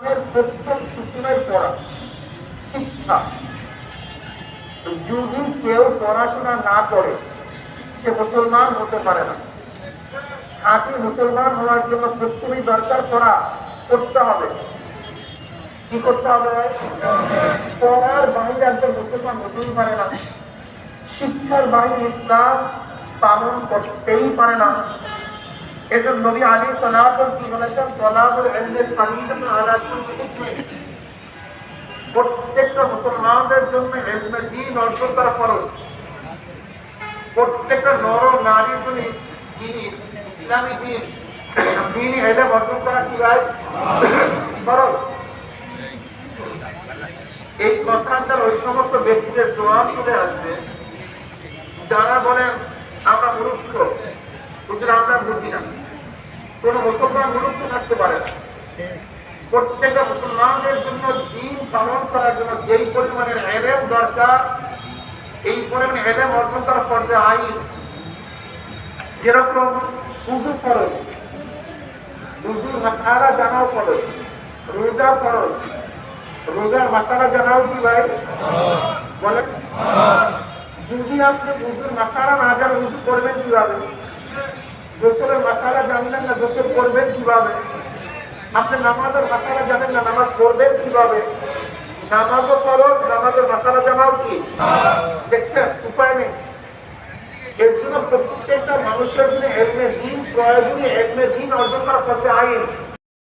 প্রথম সূচনায় পড়া শিক্ষা। যদি কেউ পড়াশোনা না করে সে মুসলমান হতে পারে না। খাঁটি মুসলমান হওয়ার জন্য প্রথমেই দরকার পড়া করতে হবে। কি করতে হবে? পড়ার বাইরে একজন মুসলমান হতেই পারে না। শিক্ষার বাইরে ইসলাম পালন করতেই পারে না। এজন্য নবী আলাইহিস সালাতু কি বলেছেন, তলাবুল ইলমি ফারিদাতুন আলা কুল্লি মুসলিম। প্রত্যেকটা মুসলমানদের জন্য ইলমে দ্বীন অর্জন করা ফরজ। প্রত্যেকটা নর নারীর জন্য ইসলামী দ্বীনি ইলম অর্জন করা কি ভাই? ফরজ। এই কথাটার ওই সমস্ত ব্যক্তিদের জবাব চলে আসবে যারা বলেন আমরা মূর্খ, আমরা বুঝি না। কোন মুসলমান মূর্খ থাকতে পারে না। প্রত্যেকটা মুসলমানদের জন্য দ্বীন পালন করার জন্য যেই পরিমাণের ইলম দরকার, এই পরিমাণে ইলম অর্জন করা ফরজে আইন। যেরকম ওযু ফরজ, ওযুর মাসআলা জানাও ফরজ, রোজা ফরজ, রোজার মাসআলা জানাও কি ভাই? বলেন। যদি আপনি ওযুর মাসআলা না জানেন ওযু করবেন কিভাবে? গোসলের মাসআলা জানলেন না, গোসল করবেন কিভাবে? আপনি নামাজের মাসআলা জানেন না, নামাজ পড়বেন কিভাবে? নামাজও ফরজ, নামাজের মাসআলা জানাও কি? দেখছেন, উপায় নেই। এর জন্য প্রত্যেকটা মানুষের জন্য ইলমে দ্বীন প্রয়োজনীয়, ইলমে দ্বীন অর্জন করা ফরজে আইন।